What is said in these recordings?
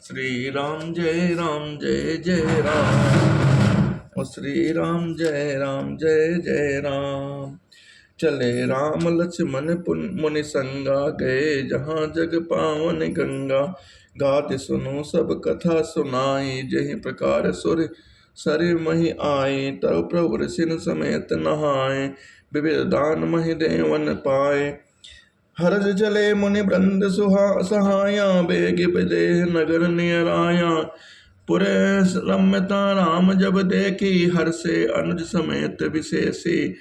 श्री राम जय जय राम। ओ श्री राम जय जय राम। चले राम लक्ष्मण मुनि संगा, गए जहाँ जग पावन गंगा। गात सुनो सब कथा सुनाई, जहि प्रकार सुर सरि मही आए। तब प्रभु सिन समेत नहाए, विविध दान मही देवन पाए। हरज चले मुनि वृंद सहाया, बेग विदेह नगर नियराया। पुरे रम्यता राम जब देखी, हर से अनुज समेत विशेषी।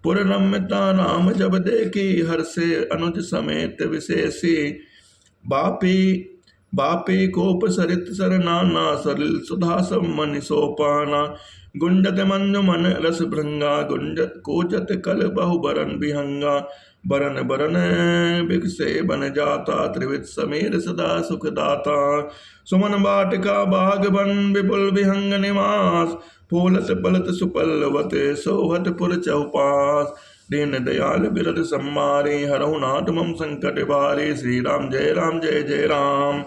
पुर रम्यता राम जब देखी, हर से अनुज समेत विशेषी। बापी बापी कोप सरित सरनाना, सलिल सुधा सब मनि सोपाना। गुंजत मंजु मन रस भृंगा, गुंजत कूजत कल बहु बरन विहंगा। बरन बरन बिकसे बन जाता, त्रिविध समीर सदा सुखदाता। सुमन बाटिका बाग बन विपुल विहंग निवास। फूलत पलत सुपल्लवत, सोहत पुर चौपास। दीन दयाल बिरद सम्मारे, हरहु नाथ मम संकट बारे। श्री राम जय जय राम।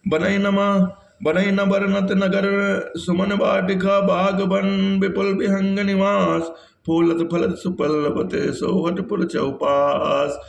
बनई न बरनत नगर, सुमन बाटिका बाग बन विपुल विहंग निवास। फूलत फलत सुपल्लवत, सोहत पुर चौपास।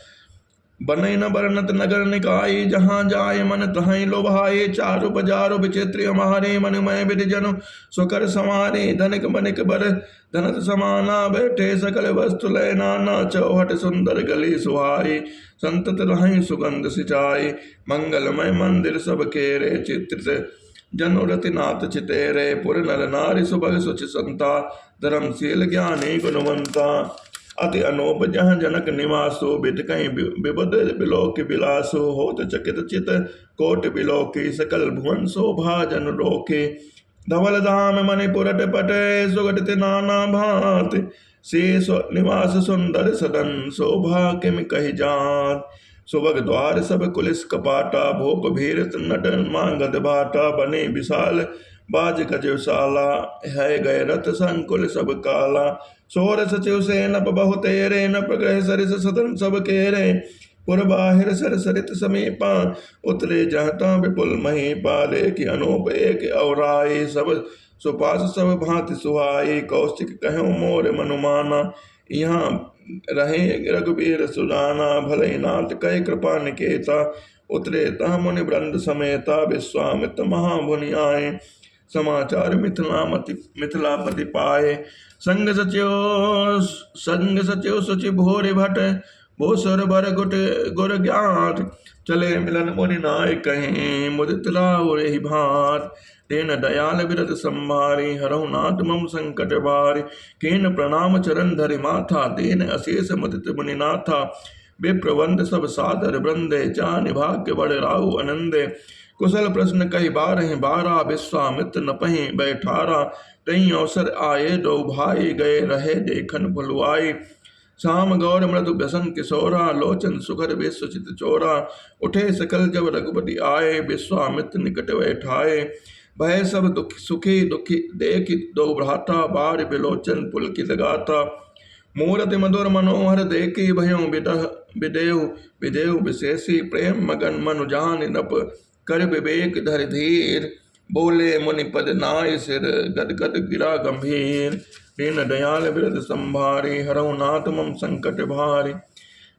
बनई न बरनत नगर निकाय, जहाँ जाय मन तहीं लोभाए। चारु बजारु विचित्र हमारे, मन मय विधि जनु सुकर समारे। धनिक बनिक बर धनत समाना, बैठे सकल वस्तु लय नाना। चौहट सुंदर गली सुहाई, संतत रहि सुगंध सिंचाई। मंगलमय मंदिर सब केरे, चित्रित जनुरति नाथ चितेरे। पुर नर नारी सुभग सुचि संता, धर्मशील ज्ञानी गुणवंता। अति अनूप जहाँ जनक निवासो, बिद कहीं विबुध बिलोक बिलासो। होत चकित चित कोट बिलोकी, सकल भुवन शोभा जन रोके। धवल धाम मणिपुरट पटे, सुगठित नाना भांति। शेष निवास सुंदर सदन, शोभा किम कही जात। सुभग द्वार सब कुलिस कपाटा, भोप भीरत नट मांगद भाटा। बने विशाल बाज गजशाला, है गए रथ संकुल सब काला। सोर सचिव से नप बहु तेरे, नप ग्रह सरिस सदन सब केरे। पुर बाहिर सर सरित समीपा, उतरे जहता विपुल महीपा। लेखि अनूप एक औराई, सब सुपास सब भांति सुहाई। कौशिक कहूँ मोर मनुमाना, यहाँ रहे रघुबीर सुजाना। भले नाथ कह कृपा निकेता, उतरे तह मुनि वृंद समेता। विश्वामित्र महामुनि आए, समाचार मिथिलापति पाए। संग सचिव सुचि भोरे भट, भूसुर बर गुर ज्ञात। चले मिलन मुनि नाय कहीं, मुदित लाओ रही भात। तेन दयाल बिरद संभारी, हरहु नाथ मम संकट बारी। कीन प्रणाम चरण धरि माथा, दीन अशेष मुदित मुनि नाथा। विप्रवंद सब सादर वृंदे, जानि भाग्य बड़ राहु आनंदे। कुशल प्रश्न कही बारहि बारा, विश्वामित्र न पहि बैठारा। तई अवसर आए दो भाई, गए रहे देखन भुलवाई। श्याम गौर मृदु व्यसन किशोरा, लोचन सुखर विश्वचित चोरा। उठे सकल जब रघुपति आए, विश्वामित्र निकट बैठाए। भय सब दुख सुखी दुखी देखि दो भ्राता, बार बिलोचन पुलकित गाता। मूरति मधुर मनोहर देखी, भयों विदेहु विशेषी। प्रेम मगन मनु जान नप, कर विवेक धर धीर। बोले मुनिपद नाय सिर, गद गद गिरा गंभीर। दीन दयाल बिरद संभारी, हरहु नाथ मम संकट भारी।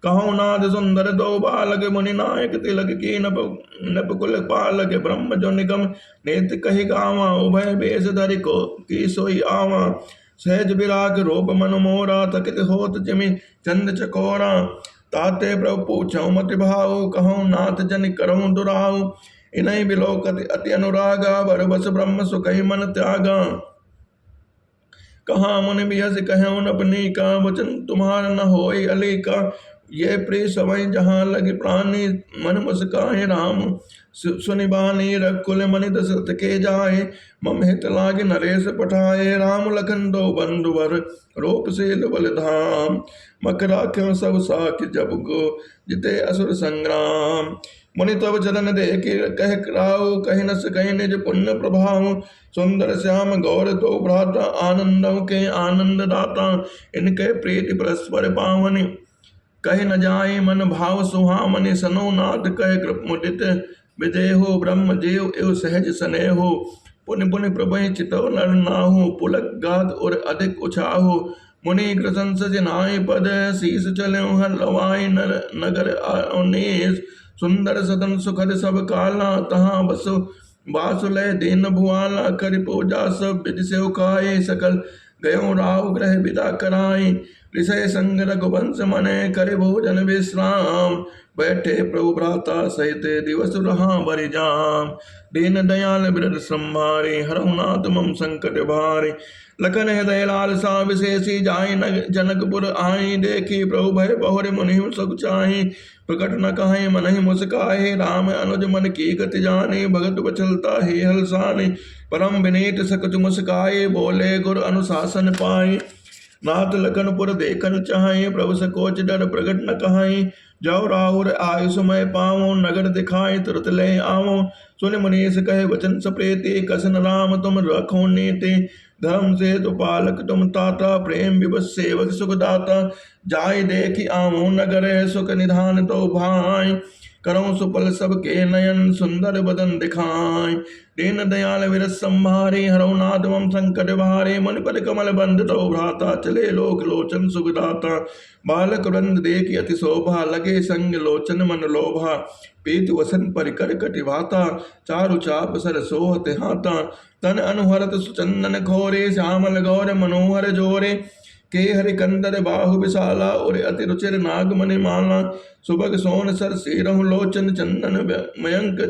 कहु नाथ सुंदर दो बालक, मुनि नायक तिलक की नप कुल पालक। ब्रह्म जो निगम नेत कही गावा, उभय बेश धरि को की सोई आवा। सहज विराग रूप मनु मोरा, थकित होत जिमि चंद चकोरा। ताते प्रभु पूछौ मति भाव, कहूँ नाथ जन करऊँ दुराव। इनहि बिलोकति अति अनुरागा, वर बस ब्रह्म सुखहि मन त्यागा। कहाँ मुनि बियस कहऊँ अपनी का, वचन तुम्हार न होय अली का। ये प्रिय सवै जहाँ लगे प्राणी, मन मुस्काए राम सुनि बानी। रघुकुल मनि दशरथ के जाए, मम हित लागे नरेश पठाए। राम लखन दो बंधुवर, रूप शील बल धाम। मक राख्यों सब साखि, जब गो जिते असुर संग्राम। मुनि तब चरण देखि कह कराऊ, कहि न सकहि निज पुण्य प्रभाव। सुंदर श्याम गौर दो भ्राता, आनंदों के आनंद दाता। इनके प्रीति परस्पर पावनि, कहि न जाए मन भाव सुहामनि। सनो नाथ कह कृप मुदित, विदेहो ब्रह्म देव एव सहज स्नेहो। पुण्य पुण्य प्रभु चितव नर नाहु, पुलक गाद और अधिक उछाहो। मुनि कृतंस जिनाय पद, शीस चल्यों हर लवाय नर नगर अवनीश। सुंदर सदन सुखद सब काला, तहाँ बसु बासुलय दीन भुआला। कर पूजा सब विधि सेव खाए, सकल गयो राव ग्रह विदा कराए। ऋषय संग रघुवंश मने, कर भोजन विश्राम। बैठे प्रभु भ्राता सहित, दिवस रहा बरि जाम। दीन दयाल बिरद संभारे, हरहु नाथ मम संकट भारे। लखन हृदय लालसा विशेषी, जाय जनकपुर आए। देखी प्रभु भय बहुर, मुनि सुख चाहि। प्रकट न कहे मनहि मुस्काहे, राम अनुज मन की गति जाने। भगत बचलता हे हलसाने, परम विनीत सकच मुस्काए। बोले गुर अनुशासन पाए, नाथ लखनपुर देखन चाहे। प्रभु सकोच डर प्रगट न कहाई, जाओ राहुर आयु समय पावो। नगर दिखाए तुरत ले आवो, सुन मुनीस कहे वचन सप्रेति। कसन राम तुम रखो नीति, धर्म से तो पालक तुम ताता। प्रेम विवश सेवक सुखदाता, जाय देखी आवो नगर। सुख निधान तो भाई, करो सुपल सबके नयन। सुंदर बदन दिखाय, दीन दयाल विरस संभारे। हरौ नाथ मम संकट भारे, मन पद कमल बंध तो भ्राता। चले लोक लोचन सुखदाता, बालक वृंद देखी अति शोभा। लगे संग लोचन मन लोभा, पीत वसन परिकर कटिभाता। चारु चाप सर सोहत हाथा, तन अनुहरत सुचंदन घोरे। श्यामल गौर मनोहर जोरे, के हरि कंदर बाहु विशाला। और अति रुचिर नाग मणि माला, सुबग सोन सर सिरहु लोचन। चंदन मयंक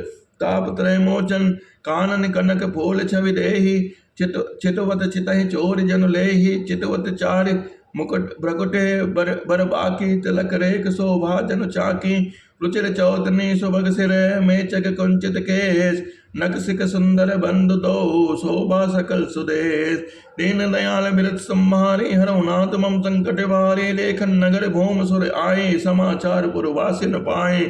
ताप त्रय मोचन, कानन कनक फूल छवि देहि। चितवत चितहि चोर जनु लेहि, चितवत चारि मुकुट भ्रकुटे बर बाकी। तिलक रेख शोभा जनु चाकी, रुचिर चौतनी सुभग सिर। मेचक कुंचित केश, नकसिक सुंदर बंधु दो। शोभा सकल सुदेश, दीन दयाल बिरत संहारे। हरौ नाथ मम संकट भारे, लेखन नगर भूम सुर आए। समाचार पुरवासी न पाए,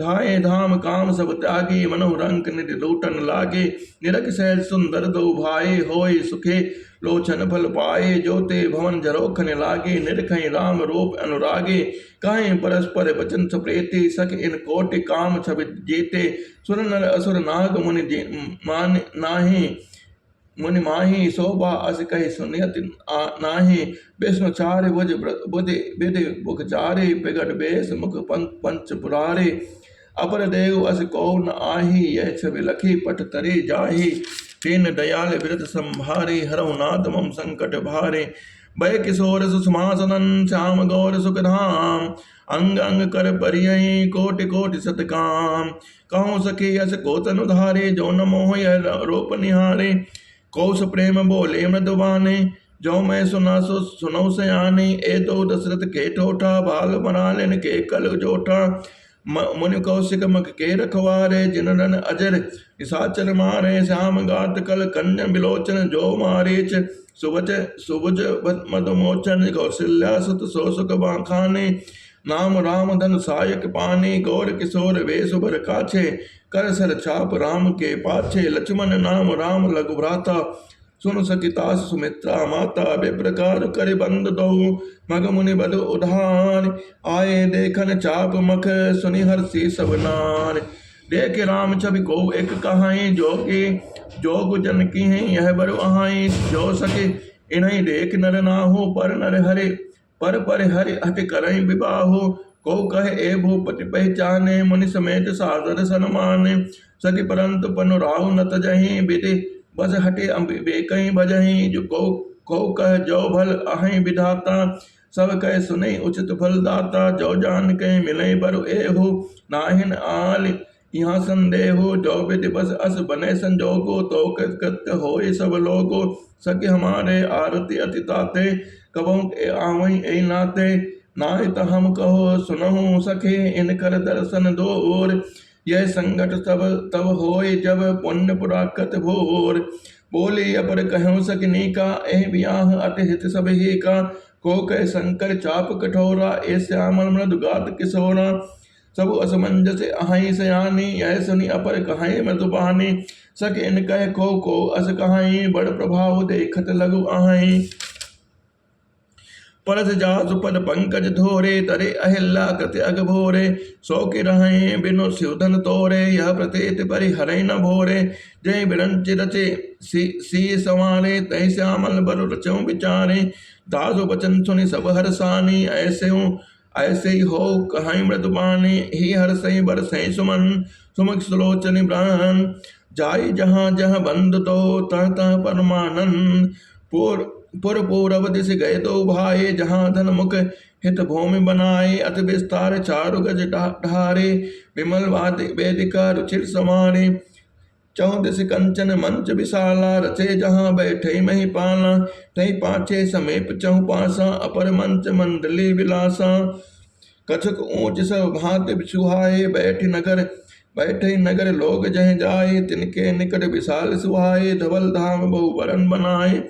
ढाए धाम काम सब त्यागी। मनोरंक निधि लूटन लागे, निरख सहज सुंदर दो भाई। होय सुखे लोचन फल पाए, जोते भवन झरोखन लागे। निरखई राम रूप अनुरागे, कहें परस्पर वचन सप्रेति। सख इन कोटि काम छवि जीते, सुर नर असुर नाग मुनि मान नाहि। मुनि माही शोभा अस कहि सुनियत नाही। विष्णु चारि भुज बुधि विधि मुख चारे, पिगट बेस मुख पंच पुरारे। अपर देव अस को न आही, यह छवि लखी पट तरे जाही। दीन दयाल बिरत संभारे, हरौ नाथ मम संकट भारे। भय किशोर सुषमासनन, श्याम गौर सुखधाम। अंग अंग कर परियहि, कोटि कोटि सतकाम। कहूँ सखी यस को तनु धारे, जो न मोह यह रूप निहारे। कौश प्रेम बोले मृदुबाने, जो मैं सुना सो सुनौ सयाने। ए तो दशरथ के ठोठा, बाल बना लेन के कल जोठा। मुनि कौशिक मख के रखवारे, जिन रन अजर निशाचर मारे। श्याम गात कल कन्या बिलोचन, जो मारीच सुबच सुबुज मधुमोचन। कौशल्या सुत सो सुख बाखाने, नाम राम धन सायक पाने। गौर किशोर वेश बर काछे, कर सर छाप राम के पाछे। लक्ष्मण नाम राम लघु भ्राता, सुन सकितास सुमित्रा माता। विप्रकार कर बंद दो, मग मुनि बद उधार। आए देखन चाप मख, सुनि हर्षि सब नार। देख राम छवि को एक कहाई, जोगी जोग जन की है यह बरु आहाई। जो सके इन्हीं देख नर नाहु, पर नर हरे पर हरि हट करई विबाहो। को कहे ए भूपति पहचाने, मुनि समेत सादर सन्माने। सखी परंतु पनु राहु न तजहि, विधि बस हटे बेकई भजहि। जो को कह जो भल अहि विधाता, सब कह सुने उचित फल दाता। जो जान कह मिले बरु एहु, नाहिन आल यहाँ संदेहो। जो विधि बस अस बने संजोगो, तो कृत्य होय सब लोगो। सखी हमारे आरती अति ताते, कबों आवई ए नाते। नाय त हम कहो सुनहु सखे, इनकर दर्शन दोर। यह संकट तब होय, जब पुण्य पुराकृत भोर। बोली अपर कहूँ सकिनी का, एह ब्याह अति हित सब ही का। को कह शंकर चाप कठोरा, ए श्यामल मृदु गात किशोरा। सब असमंजस अहाई सयानी, यह सुनी अपर कहाई मृदुबानी। सक इन कह को अस कहाई, बड़ प्रभाव देखत लघु आहाई। परस जासु पद पंकज धोरे, तरे अहिल्या कृत अगभोरे, सो के रहें बिनु स्युधन तोरे, यह प्रतीत परिहरै न भोरे। जय बिरंच रचे सी संवारे, तय श्यामल बरु रचो विचारे। दासु बचन सुनि सब हरसानी, ऐसे ही हो कहाई मृदुबानी। ही हरसई बरसई सुमन, सुमुख सुलोचन ब्रहन। जाई जहाँ जहाँ बंद तो, तह तह परमानंद। पुर पूरब दिश गए दो भाई, जहाँ धन मुख हित भूमि बनाए। अति विस्तार चारु गज ढारे, विमल वेदिका रुचिर समारे। चौदिस कंचन मंच विशाला, रचे जहाँ बैठे मही पाला। तही पाछे समीप चौपासा, अपर मंच मंडली विलासा। कछुक ऊंच सब भांति सुहाए, बैठे नगर लोग जह जाए। तिनके निकट विशाल सुहाए, धवल धाम बहु बरन बनाए।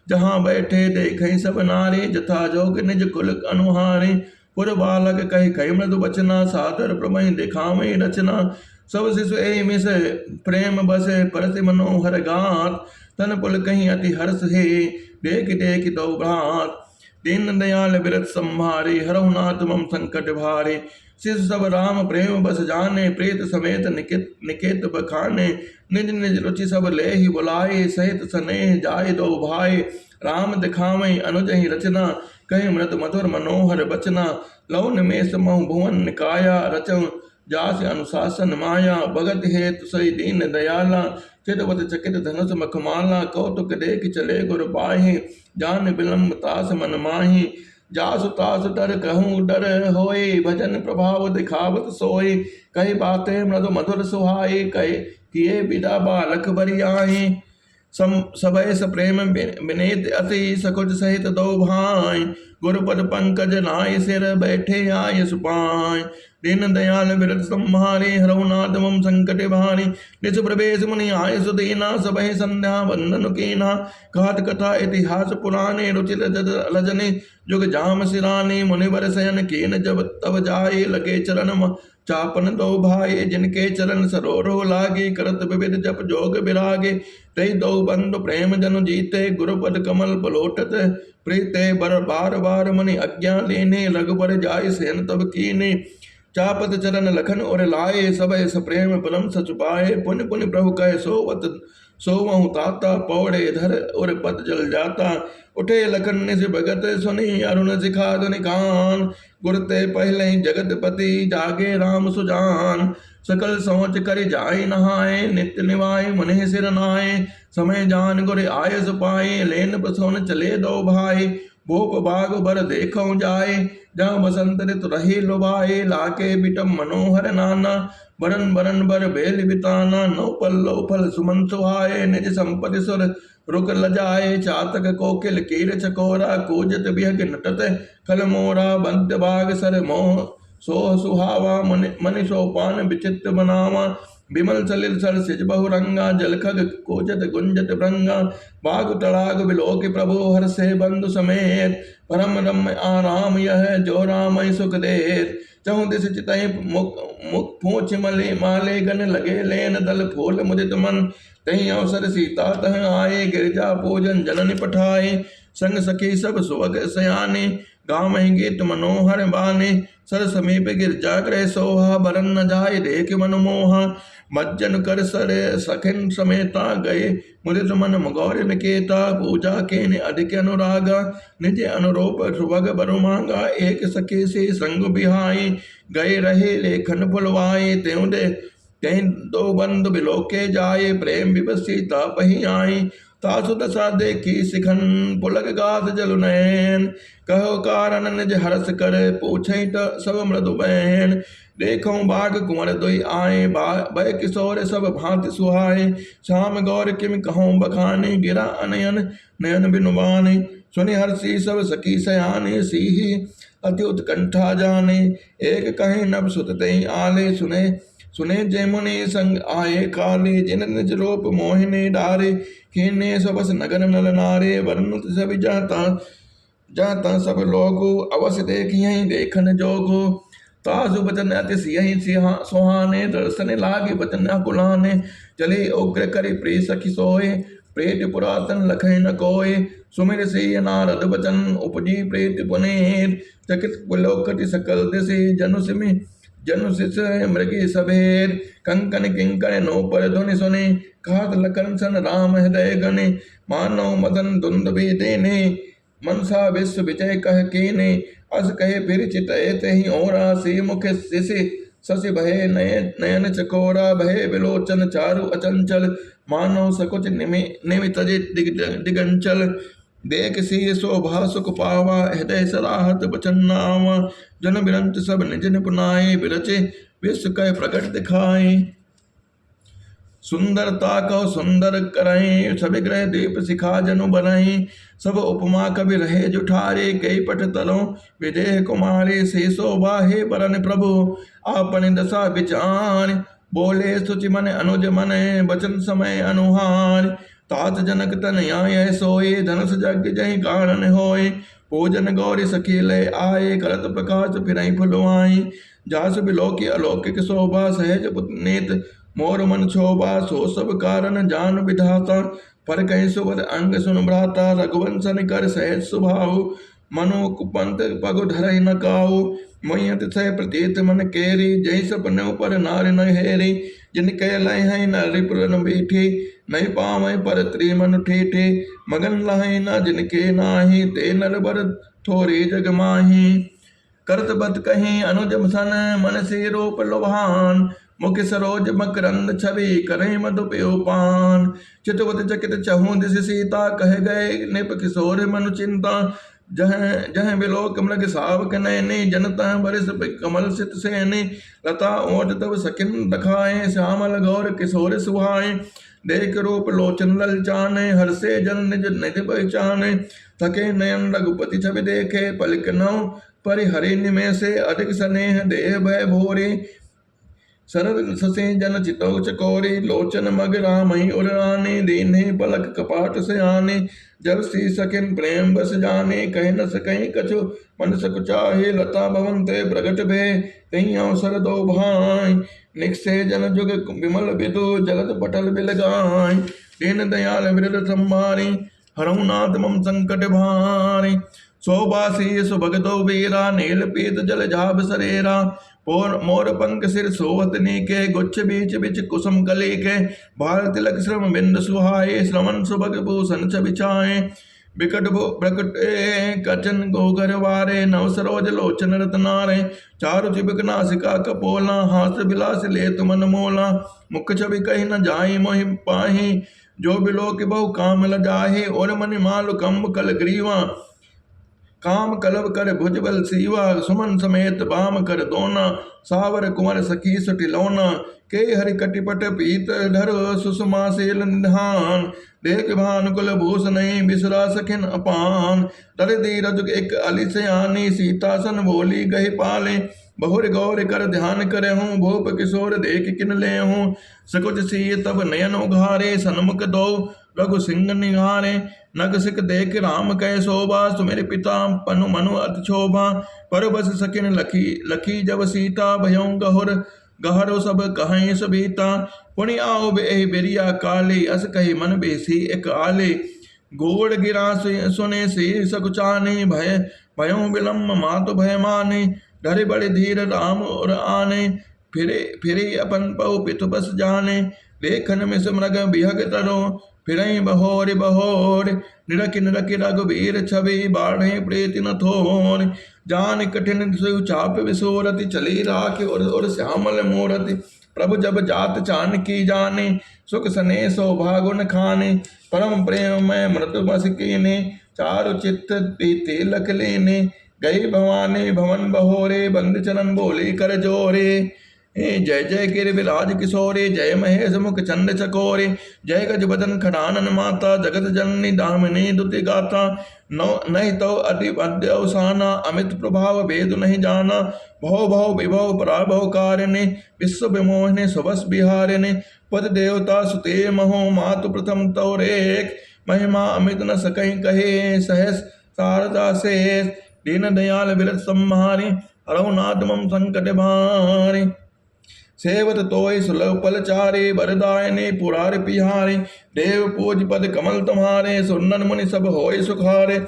जहाँ बैठे देखे सब नारी, जथा जोग निज कुल अनुहारे। पुर बालक कही मृदु बचना, सादर प्रमहि दिखावे रचना। सब शिशु ए मिस प्रेम बसे, परति मनोहर गात। तन पुल कहीं अति हर्ष हे, देख दो भ्रात। दीन दयाल बिरत संभारे, हरहु नाथ मम संकट भारे। शिशु सब राम प्रेम बस जाने, प्रेत समेत निकेत बखाने। निज निज रुचि सब ले ही बुलाए, सहित स्नेह जाय दो भाई। राम दिखावै अनुज ही रचना, कहीं मृत मधुर मनोहर बचना। लौ निमेष महु भुवन निकाया, रचौ जास अनुशासन माया। भगत हेतु सही दीन दयाला, चितवत चकित धनुष मखमाला। कौतुक देख चले गुर पाहि, जान बिलम्ब तास मन माहि। जासु तासु डर कहूँ डर होए, भजन प्रभाव दिखावत सोए। कई बातें मृदु मधुर सुहाए, कहे किए विदा बालक बरियाए। सबय प्रेम विनीत अति, सकुच सहित दो भाई। गुरुपद पंकज नाय, सिर बैठे आय सुपाय। दीन दयाल बिरत संहारे, हरहु नाथ मम संकट भारी। निज प्रवेश मुनि आय सुदीना, सबहि संध्या वंदन कीना। घात कथा इतिहास पुराणे, रुचिर लजने जुग जाम सिराने। मुनिवर शयन कीन जब तब जाए, लगे चरण चापन दो भाई। जिनके चरण सरोरो लागे, करत विविध जप जोग विरागे। तै दो बंधु प्रेम जनु जीते, गुरुपद कमल पलोटत प्रीते। बार बार मनि आज्ञा लेने, रघुबर जाय सेन तब कीने। चापत चरण लखन और लाए, सबय सप्रेम परम सचुपाए। पुनि पुनि प्रभु कहे सोवत सोवहु ताता, पौड़े धर और पद जल जाता। उठे लखन निज भगत सुनी, अरुण सिखा धुनि कान। गुर ते पहले जगतपति, जागे राम सुजान। सकल सोच कर जाय नहाए, नित्य निवाय मुनि सिर नाय। समय जान गुर आय सुपाए, लेन प्रसोन चले दो भाई। भूप बाग बर देखौ जाए, जहाँ बसंत ऋतु रहे लुभाए। लाके बिटम मनोहर नाना, बरन बरन बर बेल बिताना। नौ पल्लव फल सुमन सुहाए, निज संपत्ति सुर रुक लजाए। चातक कोकिल कीर चकोरा, कूजत बिहग नटत खल मोरा। बंत बाग सर मोह सोह सुहावा, मनि सोपान विचित्र बनावा। विमल सलिल सर सिज बहुरंगा, जलखग कोजत गुंजत भृंगा। बाग तड़ाग बिलोक प्रभु, हर से बंधु समेत। परम रम्य आराम यह, जो राम सुख देत। चहु दिस चितहि मुख पूछ माले, गन लगे लेन दल फूल मुदित मन। तही अवसर सीता तह आए, गिरजा पूजन जननि पठाए। संग सखी सब सुवग सयाने, गाँव गीत मनोहर बाने। सर समीप गिरजा गृह सोहा, बरन न जाय देख मन मोहा। मज्जन कर सर सखिन समेता, गए मुदित मन मगौर निकेता। पूजा के ने अधिक अनुरागा, निज अनुरूप सुभग बरु मांगा। एक सखी से संग बिहाई, गए रहे लेखन फुलवाए। त्यों दो बंधु बिलोके जाए, प्रेम विवसीता पही आई। तासु दशा देखी सिखन, पुलक गात जलु नैन। कहो कारण निज हरस कर, पूछे सब मृदु बैन। देखो बाग कुंवर दुई आए, भय किशोर सब भांति सुहाए। श्याम गौर किम कहूँ बखाने, गिरा अनयन नयन बिनुबाने। सुनि हर्षि सब सखी सयाने, सीही अति उत्कंठा जाने। एक कहे नभ सुत तई आले, सुने जय मुनि संग आए काले। जिन निज रूप मोहिने डारे, कीने सबस नगर नल नारे। वर्णुत सब जाता सब लोगो, अवश्य देखिए देखन जोगो। तासु बचन अति सियहि सुहाने, दर्शन लागे बचन अकुलाने। चले उग्र करि प्रिय सखी सोए, प्रेत पुरातन लखै न कोय, सुमिर से नारद बचन उपजी प्रेत पुनेर, चकित पुलोकति सकल दिशे जनु शिष मृगी सभेर, कंकन किंकर नो पर ध्वनि सुने, खात लखन सन राम हृदय गणे, मानव मदन धुंध भी देने, मनसा विश्व विजय कह कीने, अस कहे फिर चितय तहि ओरा, सी मुख शिशि शशि भय नयन चकोरा, भय विलोचन चारु अचंचल, मानव सकुच निमि तजे दिगंचल, देख सी शोभा सुख पावा, हृदय सराहत बचन नावा, जन बिरंच सब निज निपुनाए, बिरचे विश्व कह प्रकट दिखाए, सुंदरता कहो सुंदर करई, सभी ग्रह दीप शिखा जनु बनई, सब उपमा कवि रहे जुठारे, कई पट तलों विदेह कुमारे, से शोभा हे बरन प्रभु आपन दशा विचार, बोले सुचि मन अनुज मन बचन समय अनुहार, तात जनक तन आय सोए, धनुष यज्ञ जहि कारण होय, पूजन गौरी सखी लय आए, करत प्रकाश फिरई फुलवाई, जासु बिलोकी अलौकिक शोभा, सहज पुनीत मोर मन शोभा, सो सब कारण जान विधाता, पर कहीं सुबद अंग सुन भ्राता, रघुवंशन कर सहज स्वभाव, मनो कुपंत पगु धरहि न काऊ, मयत सह प्रतीत मन केरी, जय सपने पर नार न हेरी, जिन कह लय है नारी पुरन बैठी, नहीं पावै पर त्रिमन ठेठे, मगन लहै न जिनके नाही, ते नर बर थोरे जग माही, करत बत कहीं अनुज सन, मन से रूप लोभान, मुख सरोज मकरंद छवि, करहि मधुपयोपान, चितवत चकित चहु दिस सीता, कह गए निप किशोर मनु चिंता, जह जह विलोक मृग सावक नयने, जनता बरिस कमल सित सेने, लता ओट तब सकिन दखाए, श्यामल गौर किशोर सुहाए, देख रूप लोचन ललचाने, हर्षे जन निज निज पहचाने, थके नयन रघुपति छवि देखे, पलिक नौ परिहरि निमेषे, अधिक स्नेह देह भय भोरे, सरद ससे जन चितौ चकोरे, लोचन मग रामहि उराने, दीन्हे पलक कपाट से आने, जब सी सकिन प्रेम बस जाने, कह न सकहि कछु मन सकुचाहे, लता भवन ते प्रगट भे, कहीं अवसर दो भाई, निकसे जन जुग विमल विदु, जगत पटल बिलगाय, दीन दयाल विरद संभारी, हरहु नाथ मम संकट भारी, शोभासी सुभगतो वीरा, नील पीत जल झाब सरेरा, मोर पंख सिर सोवत नीके, गुच्छ बीच बिच कुसुम कली के, भार तिलक श्रम बिंद सुहाए, श्रवण सुभग भूषण छवि छाए, बिकट प्रकट कचन गोगर वारे, नव सरोज लोचन रतनारे, चारु चिबक नासिका कपोला, हास विलास लेत मन मोला, मुख छवि कही न जाई मोहि पाही, जो बिलोक बहु काम लजाहे, और मनि मालु कंब कल ग्रीवा, काम कलव कर भुजबल सीवा, सुमन समेत बाम कर दोना, सावर कुंवर सखी सुटिलौना, के हरि कटिपट पीत धर, सुषमा सेल निधान, देख भानुकुल भूषण बिसरा सखिन अपान, तर धीरज एक अली सयानी, सीता सन बोली गहि पाले, बहुर गौर कर ध्यान करे हूँ, भूप किशोर देख किन ले हूँ, सकुच सी तब नयन उघारे, सन्मुख दो रघु सिंह निहारे, नग सिक देख राम कह शोभा, सुमेर पिता पनु मनु अति शोभा, पर बस सकिन लखी जब सीता, भयों गहरो सब कहें सबीता, पुनि आओ बे बेरिया काले, अस कही मन बेसी एक आले, गोड़ गिरा सुने से सकुचाने, भयों विलम्ब मातु भय माने, डरे बड़े धीर राम और आने, फिरे अपन पौ पितु बस जाने, लेखन में समृग बिहग तरो, फिरई बहोर बहोर, निरखि रघुबीर छवि, बाढ़े प्रीति न थोर, जान कठिन चाप विसोरति, चली राख और श्यामल मूरति, प्रभु जब जात चान की जाने, सुख सने शोभा गुण खाने, परम प्रेम में मृत्यु बस कीने, चारु चित्त तिलक लेने, गई भवानी भवन बहोरे, बंद चरण बोली कर जोरे, जय जय गिर विराज किशोरे, जय महेश मुख चंद चकोरे, जय गज बदन खड़ानन माता, जगत जननी दामिनी दुति गाता, नहीं तो अति अवसाना, अमित प्रभाव भेद नहीं जाना, भव भव विभव पराभव कारिणे, विश्व विमोहने सुबस बिहारिणे, पद देवता सुते महो, मातु प्रथम तौरेक, महिमा अमित न सकहीं कहे, सहस शारदा शेष, दीन दयाल विरत संहारी, हरौ नाथ मम संकट भारी, सेवत तोय सुलभ पल चारे, बरदायने पुरार पिहारे, देव पूज पद कमल तुम्हारे, सुनन मुनि सब होय सुखारे।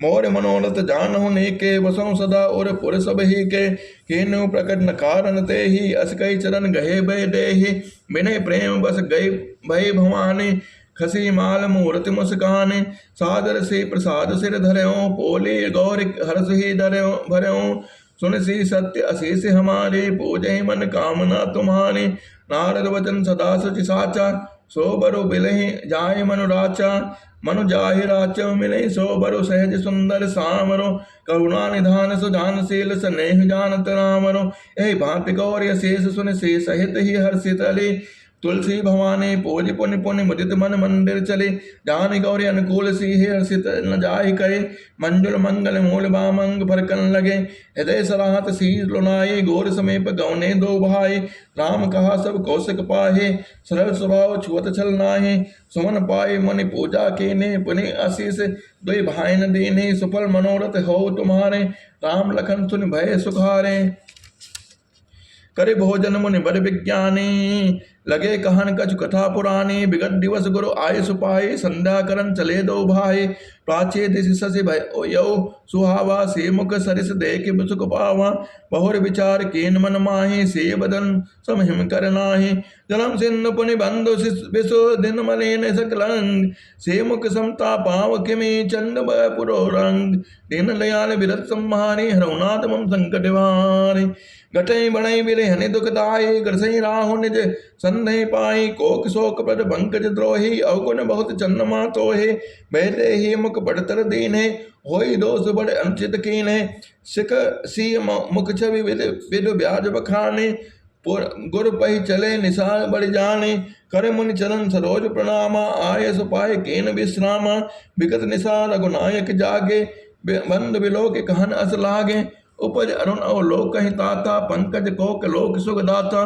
मोर मनोरथ जानहु नेके, वसों सदा और पुर सब ही के, केनु प्रकट न कारण ते ही, अस कई चरण गहे भय देहि, बिनय प्रेम बस गए भय भवानी, खसी माल मूर्ति मुस्काने, सादर से प्रसाद सिर धर्यों, पोले गौर हर्ष ही धर्यों भर्यों, सुन सी सत्य अशीष हमारे, पूजय मन कामना तुम्हारे, नारद वचन सदा सुचि साचा, सो बरु बिलहि जाय मनु राचा, मनु जाहि राचो मिले, सो बरु सहज सुंदर सामरो, करुणा निधान सुजानशील स्नेह जानत रामरो, यही भांति गौर शेष सुन से सहित ही हर्षित अले, तुलसी भवानी पूज पुण्य पुण्य मुदित मन मंदिर चले, जान गौरी अनुकूल सी हर्षित न जाहि कहे, मंजुल मंगल मूल बामंग फरकन लगे, हृदय सराहत शीर लुनाए, गोर समीप गौने दो भाई, राम कहा सब कौशिक पाहे, सरल स्वभाव छुअत छल नाहे, सुमन पाए मुनि पूजा केने, पुनि आशीष दुई भाई न दीने, सुफल मनोरथ हो तुम्हारे, राम लखन सुन भय सुखारे। करे भोजन मुनि बड़ विज्ञानी, लगे कहन कछु कथा पुरानी, बिगत दिवस गुरु आय सुपाई, संध्या करन चले दो भाई, प्राचे दिश शशि भय यौ सुहावा, से मुख सरिस देख सुख पावा, बहुर विचार कीन मन माहि, से बदन सम हिम कर नाहि, जलम सिंधु पुनि बंधु विसु दिन मलिन सकलंग, से मुख समता पाव किमि चंद पुरो रंग, दीन दयाल विरत संहारी, हरउनाथ मम संकट वारी, गटई बणई बिरे हनि दुखदाई, ग्रसई राहु निज संदेह पाई, कोक शोक प्रद पंकज द्रोही, अवगुण बहुत चंद्रमा तोहे, बैठे ही मुख बड़तर दीने, होई दोष बड़ अनुचित कीने, सिख सी मुख छवि विद ब्याज बखाने, गुर पही चले निसार बड़ जाने, करे मुनि चरण सरोज प्रणामा, आय सुपाय कीन विश्रामा, विगत निसार रघुनायक जागे, बंद बिलो के कहन अस लागे, उपज अरुण अवलोक कहीं ताता, पंकज कोक लोक सुखदाता,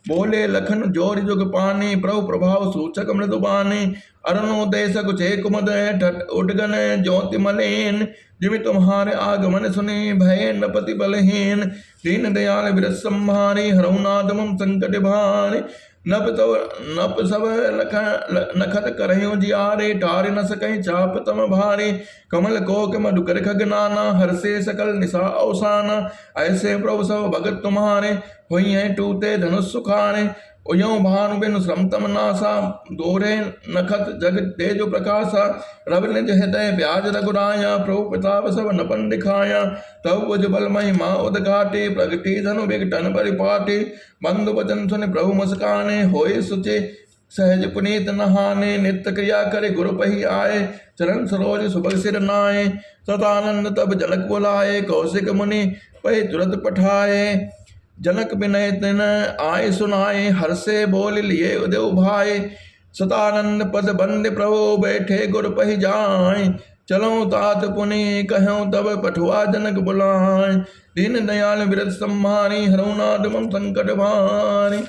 बोले लखन जोर जुग पानी, प्रभु प्रभाव सूचक मृदुबानी, अरुणोदय सकुचे कुमद ठट उडगन ज्योति मलिन, जिमि तुम्हारे आगमन सुनी भय नपति बलहीन, दीन दयाल विरत संहारी, हरउनाथ मम संकट भारी, नप सब नखत करहु जियारे, टारे न सकहि चाप तम भारी, कमल कोक मधुकर खगनाना, हर्षे सकल निशा अवसाना, ऐसे प्रभु सब भगत तुम्हारे, हुई है टूटे धनुष सुखारे, उयो भानु बिनु श्रम तम नासा, दोरे नखत जग तेजो प्रकाशा, रवि निज हृदय ब्याज रघुराया, प्रभु प्रताप सब नपन दिखाया, तब बुझ बल महिमा उदघाटे, प्रगति धनु विघटन परिपाटे, बंधु वचन सुन प्रभु मुस्काने, होए सुचे सहज पुनीत नहाने, नित्य क्रिया करे गुरु पही आए, चरण सरोज सुभग सिर नाए, सदानंद तब जनक बुलाए, कौशिक मुनि पही तुरत पठाए, जनक विनय तिन आय सुनाए, हर्षे बोल लिए उदेव भाई, सतानंद पद बंद प्रभु बैठे गुर पही जाय, चलो तात पुनि कहूँ तब पठुआ जनक बुलाए, दीन दयाल विरत संहारी, हरउनाथ मम संकट भारी।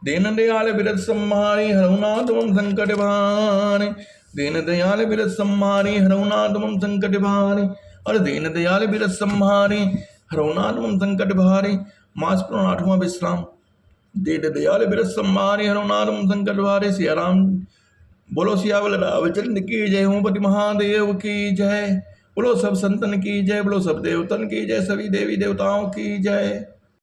दीन दयाल विरत संहारी, हरउनाथ मम संकट भारी, दीन दयाल विरत संहारी, हरउनाथ मम संकट भारी, और दीन दयाल विरत संहारी, हरउनाथ मम संकट भारी। मास पुराण 8वां विश्राम। दीन दयाल विरत संहारी, हरउनाथ मम संकट भारी। सिया राम बोलो, सियावल रामचंद्र की जय। ओमपति महादेव की जय। बोलो सब संतन की जय, बोलो सब देवतन की जय, सभी देवी देवताओं की जय।